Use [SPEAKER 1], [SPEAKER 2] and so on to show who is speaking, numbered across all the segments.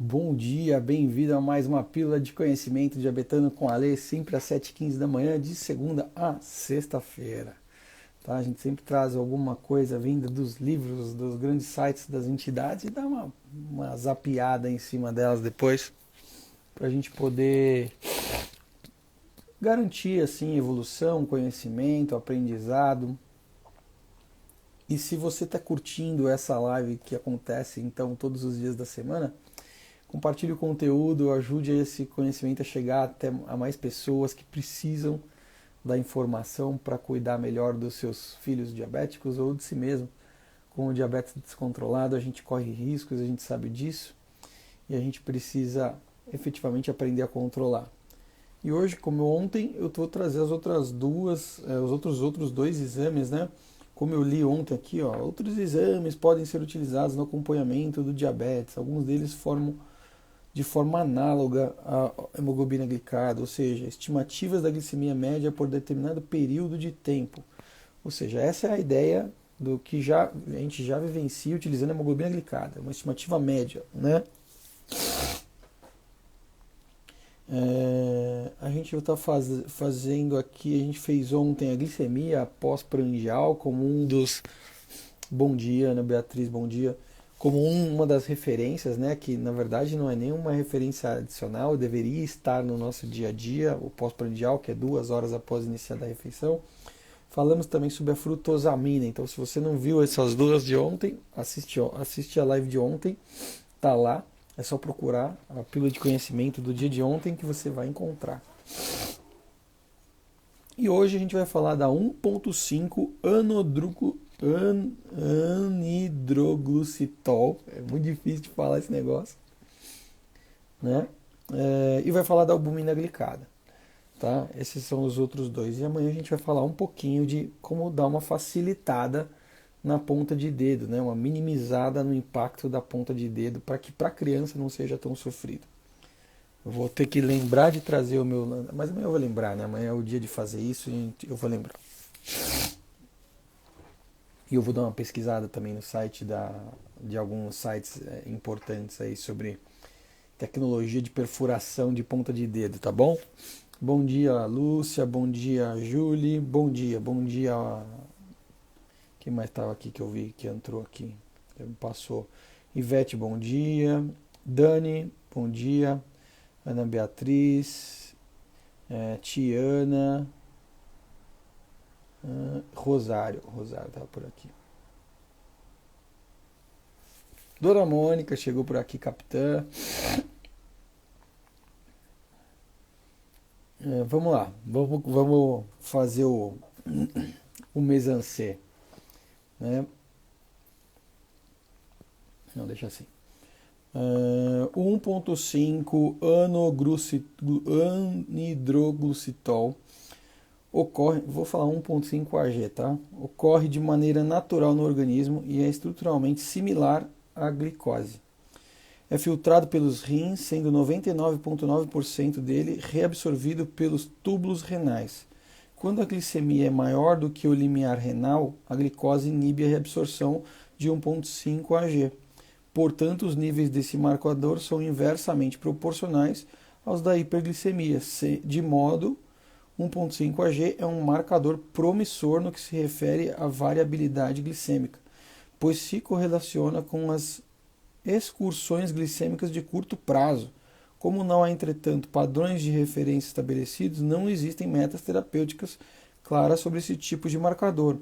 [SPEAKER 1] Bom dia, bem-vindo a mais uma pílula de conhecimento diabetano com a Alê, sempre às 7h15 da manhã, de segunda a sexta-feira. Tá? A gente sempre traz alguma coisa vinda dos livros, dos grandes sites das entidades e dá uma zapiada em cima delas depois, para a gente poder garantir assim evolução, conhecimento, aprendizado. E se você está curtindo essa live que acontece então todos os dias da semana, compartilhe o conteúdo, ajude esse conhecimento a chegar até a mais pessoas que precisam da informação para cuidar melhor dos seus filhos diabéticos ou de si mesmo. Com o diabetes descontrolado, a gente corre riscos, a gente sabe disso e a gente precisa efetivamente aprender a controlar. E hoje, como ontem, eu vou trazer as outras os outros dois exames, né? Como eu li ontem aqui, ó, outros exames podem ser utilizados no acompanhamento do diabetes. Alguns deles formam de forma análoga à hemoglobina glicada, ou seja, estimativas da glicemia média por determinado período de tempo. Ou seja, essa é a ideia do que a gente já vivencia utilizando a hemoglobina glicada, uma estimativa média, né? A gente está fazendo aqui, a gente fez ontem a glicemia pós-prandial como um dos... Bom dia, Ana Beatriz, bom dia. Como uma das referências, né, que na verdade não é nenhuma referência adicional, deveria estar no nosso dia a dia, o pós-prandial, que é 2 horas após iniciar a refeição. Falamos também sobre a frutosamina, então se você não viu essas duas de ontem, assiste a live de ontem, tá lá, é só procurar a pílula de conhecimento do dia de ontem que você vai encontrar. E hoje a gente vai falar da 1,5 anidroglucitol. É muito difícil de falar esse negócio, né? E vai falar da albumina glicada, tá? Esses são os outros dois. E amanhã a gente vai falar um pouquinho de como dar uma facilitada na ponta de dedo, né? Uma minimizada no impacto da ponta de dedo para que para a criança não seja tão sofrido. Eu vou ter que lembrar de trazer o meu... Mas amanhã eu vou lembrar, né? Amanhã é o dia de fazer isso e eu vou lembrar. E eu vou dar uma pesquisada também no site de alguns sites importantes aí sobre tecnologia de perfuração de ponta de dedo, tá bom? Bom dia, Lúcia. Bom dia, Julie. Bom dia. Quem mais estava aqui que eu vi que entrou aqui? Passou. Ivete, bom dia. Dani, bom dia. Ana Beatriz. Tiana. Rosário estava por aqui. Dona Mônica chegou por aqui, capitã. Vamos lá, vamos fazer o mise-en-scène, né? Não, deixa assim. 1,5 anidroglucitol ocorre, vou falar 1,5 Ag, tá? Ocorre de maneira natural no organismo e é estruturalmente similar à glicose. É filtrado pelos rins, sendo 99,9% dele reabsorvido pelos túbulos renais. Quando a glicemia é maior do que o limiar renal, a glicose inibe a reabsorção de 1,5 Ag. Portanto, os níveis desse marcador são inversamente proporcionais aos da hiperglicemia, de modo 1,5 Ag é um marcador promissor no que se refere à variabilidade glicêmica, pois se correlaciona com as excursões glicêmicas de curto prazo. Como não há, entretanto, padrões de referência estabelecidos, não existem metas terapêuticas claras sobre esse tipo de marcador.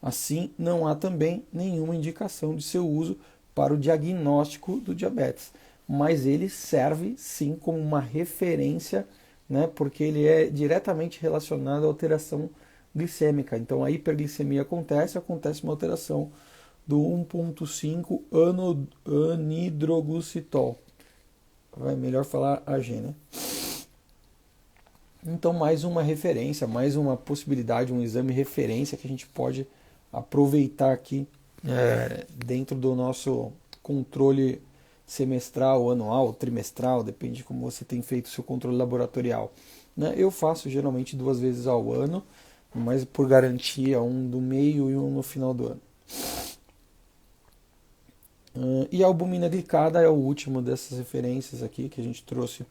[SPEAKER 1] Assim, não há também nenhuma indicação de seu uso para o diagnóstico do diabetes, mas ele serve sim como uma referência, né, porque ele é diretamente relacionado à alteração glicêmica. Então, a hiperglicemia acontece uma alteração do 1,5 anidroglucitol. Vai melhor falar Ag, né? Então, mais uma referência, mais uma possibilidade, um exame referência que a gente pode aproveitar aqui dentro do nosso controle semestral, anual, trimestral, depende de como você tem feito o seu controle laboratorial, né? Eu faço geralmente 2 vezes ao ano, mas por garantia, um do meio e um no final do ano. E a albumina glicada é o último dessas referências aqui que a gente trouxe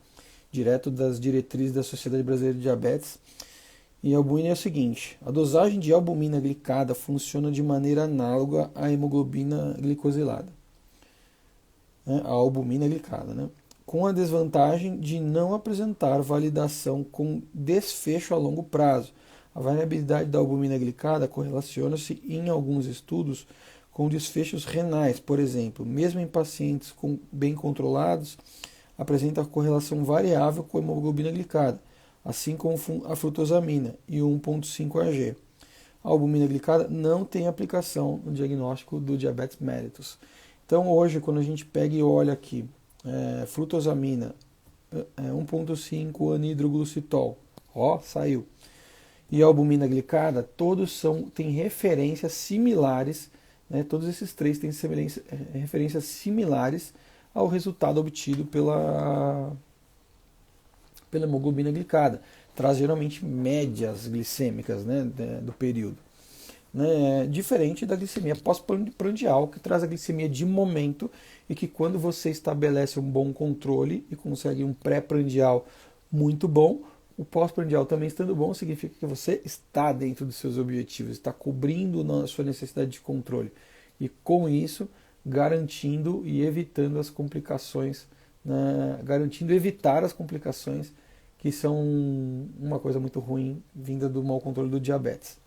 [SPEAKER 1] direto das diretrizes da Sociedade Brasileira de Diabetes. E a albumina é o seguinte: a dosagem de albumina glicada funciona de maneira análoga à hemoglobina glicosilada, né? A albumina glicada, né? Com a desvantagem de não apresentar validação com desfecho a longo prazo. A variabilidade da albumina glicada correlaciona-se em alguns estudos com desfechos renais, por exemplo, mesmo em pacientes bem controlados, apresenta correlação variável com a hemoglobina glicada, assim como a frutosamina e o 1,5-AG. A albumina glicada não tem aplicação no diagnóstico do diabetes mellitus. Então hoje, quando a gente pega e olha aqui, frutosamina, 1,5 anidroglucitol, saiu. E a albumina glicada, todos têm referências similares, né? Todos esses três têm referências similares ao resultado obtido pela hemoglobina glicada. Traz geralmente médias glicêmicas, né, do período. Né? Diferente da glicemia pós-prandial, que traz a glicemia de momento e que quando você estabelece um bom controle e consegue um pré-prandial muito bom, o pós-prandial também estando bom, significa que você está dentro dos seus objetivos, está cobrindo a sua necessidade de controle. E com isso, garantindo e evitando as complicações, né? Garantindo evitar as complicações que são uma coisa muito ruim vinda do mau controle do diabetes.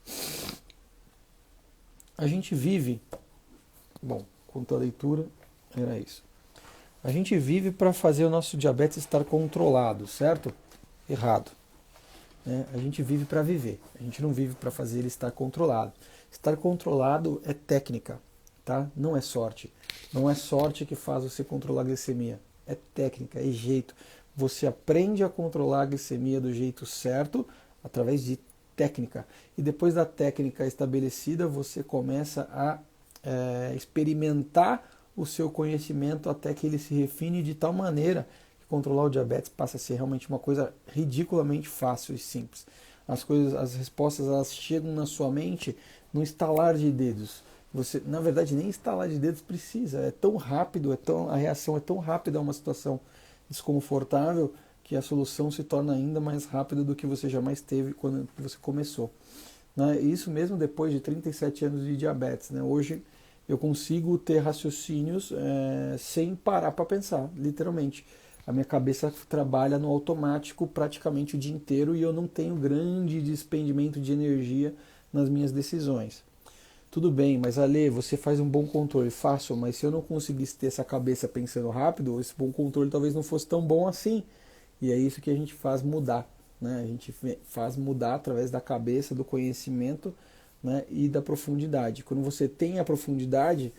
[SPEAKER 1] A gente vive, quanto à leitura, era isso. A gente vive para fazer o nosso diabetes estar controlado, certo? Errado. A gente vive para viver, a gente não vive para fazer ele estar controlado. Estar controlado é técnica, tá? Não é sorte. Não é sorte que faz você controlar a glicemia, é técnica, é jeito. Você aprende a controlar a glicemia do jeito certo através de técnica. E depois da técnica estabelecida, você começa a experimentar o seu conhecimento até que ele se refine de tal maneira controlar o diabetes passa a ser realmente uma coisa ridiculamente fácil e simples. As respostas elas chegam na sua mente no estalar de dedos. Você, na verdade, nem estalar de dedos precisa. É tão rápido, a reação é tão rápida a uma situação desconfortável que a solução se torna ainda mais rápida do que você jamais teve quando você começou. Né? Isso mesmo depois de 37 anos de diabetes. Né? Hoje eu consigo ter raciocínios sem parar para pensar, literalmente. A minha cabeça trabalha no automático praticamente o dia inteiro e eu não tenho grande despendimento de energia nas minhas decisões. Tudo bem, mas Ale, você faz um bom controle, faço, mas se eu não conseguisse ter essa cabeça pensando rápido, esse bom controle talvez não fosse tão bom assim. E é isso que a gente faz mudar, né? A gente faz mudar através da cabeça, do conhecimento, né? E da profundidade. Quando você tem a profundidade,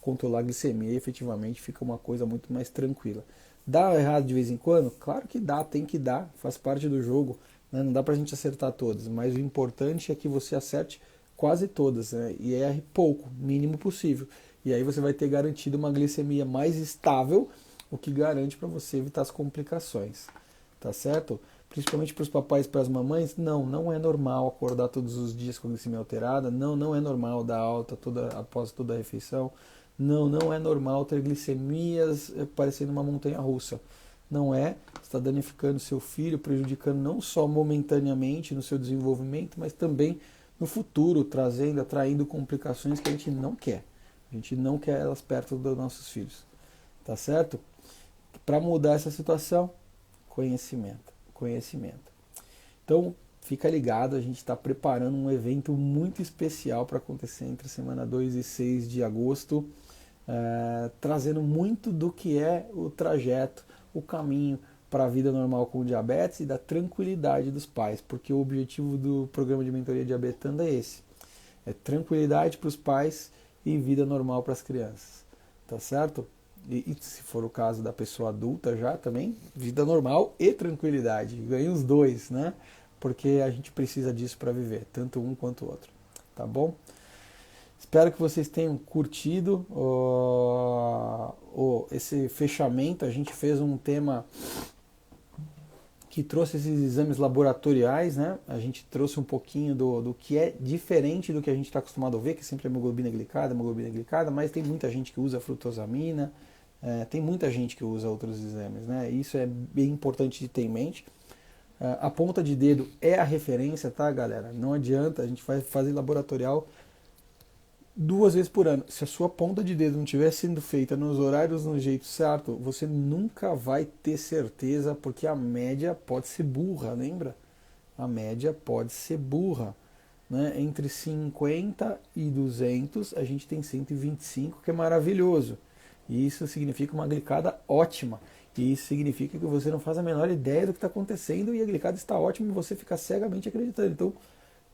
[SPEAKER 1] controlar a glicemia efetivamente fica uma coisa muito mais tranquila. Dá errado de vez em quando? Claro que dá, tem que dar, faz parte do jogo, né? Não dá pra gente acertar todas, mas o importante é que você acerte quase todas, né? E erre pouco, mínimo possível. E aí você vai ter garantido uma glicemia mais estável, o que garante para você evitar as complicações, tá certo? Principalmente para os papais e para as mamães, não é normal acordar todos os dias com a glicemia alterada, não é normal dar alta após toda a refeição, não é normal ter glicemias parecendo uma montanha-russa. Não é, está danificando seu filho, prejudicando não só momentaneamente no seu desenvolvimento, mas também no futuro, atraindo complicações que a gente não quer. A gente não quer elas perto dos nossos filhos. Tá certo? Para mudar essa situação, conhecimento. Então, fica ligado, a gente está preparando um evento muito especial para acontecer entre a semana 2 e 6 de agosto, trazendo muito do que é o trajeto, o caminho para a vida normal com diabetes e da tranquilidade dos pais, porque o objetivo do programa de mentoria diabetando é esse, é tranquilidade para os pais e vida normal para as crianças, tá certo? E se for o caso da pessoa adulta já também, vida normal e tranquilidade, ganha os dois, né? Porque a gente precisa disso para viver, tanto um quanto o outro, tá bom? Espero que vocês tenham curtido esse fechamento. A gente fez um tema que trouxe esses exames laboratoriais, né? A gente trouxe um pouquinho do que é diferente do que a gente está acostumado a ver, que sempre é hemoglobina glicada, mas tem muita gente que usa frutosamina, tem muita gente que usa outros exames, né? Isso é bem importante de ter em mente. A ponta de dedo é a referência, tá, galera? Não adianta, a gente vai fazer laboratorial 2 vezes por ano. Se a sua ponta de dedo não estiver sendo feita nos horários no jeito certo, você nunca vai ter certeza, porque a média pode ser burra, lembra? A média pode ser burra. Né? Entre 50 e 200, a gente tem 125, que é maravilhoso. E isso significa uma glicada ótima. E isso significa que você não faz a menor ideia do que está acontecendo e a glicada está ótima e você fica cegamente acreditando. Então,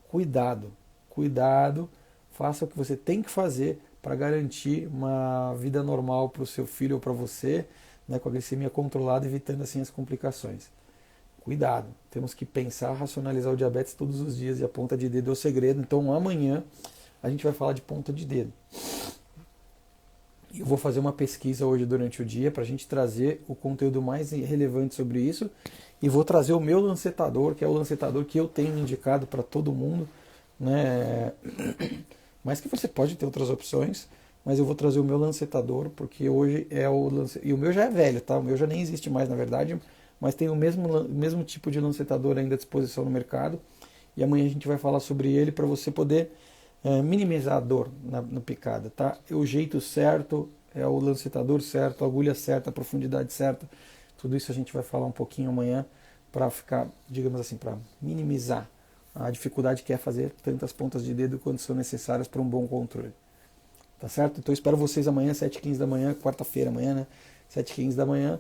[SPEAKER 1] cuidado, cuidado. Faça o que você tem que fazer para garantir uma vida normal para o seu filho ou para você, né, com a glicemia controlada, evitando assim as complicações. Cuidado, temos que pensar, racionalizar o diabetes todos os dias e a ponta de dedo é o segredo. Então amanhã a gente vai falar de ponta de dedo. Eu vou fazer uma pesquisa hoje durante o dia para a gente trazer o conteúdo mais relevante sobre isso e vou trazer o meu lancetador, que é o lancetador que eu tenho indicado para todo mundo, né? Mas que você pode ter outras opções, mas eu vou trazer o meu lancetador, porque hoje é o e o meu já é velho, tá? O meu já nem existe mais, na verdade, mas tem o mesmo tipo de lancetador ainda à disposição no mercado. E amanhã a gente vai falar sobre ele para você poder minimizar a dor na picada, tá? É o jeito certo, é o lancetador certo, a agulha certa, a profundidade certa. Tudo isso a gente vai falar um pouquinho amanhã para ficar, digamos assim, para minimizar a dificuldade que é fazer tantas pontas de dedo quanto são necessárias para um bom controle. Tá certo? Então eu espero vocês amanhã, 7h15 da manhã, quarta-feira amanhã, né? 7h15 da manhã,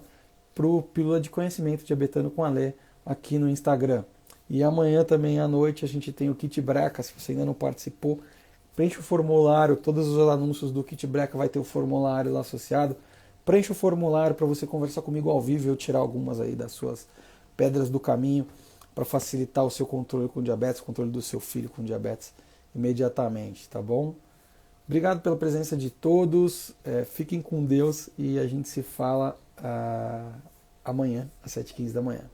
[SPEAKER 1] pro Pílula de Conhecimento Diabetano com a Lê aqui no Instagram. E amanhã também à noite a gente tem o Kit Breca, se você ainda não participou, preenche o formulário, todos os anúncios do Kit Breca vai ter o formulário lá associado. Preenche o formulário para você conversar comigo ao vivo e eu tirar algumas aí das suas pedras do caminho, para facilitar o seu controle com diabetes, o controle do seu filho com diabetes imediatamente, tá bom? Obrigado pela presença de todos, fiquem com Deus e a gente se fala amanhã, às 7h15 da manhã.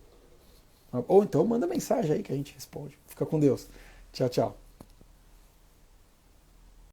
[SPEAKER 1] Ou então manda mensagem aí que a gente responde. Fica com Deus. Tchau, tchau.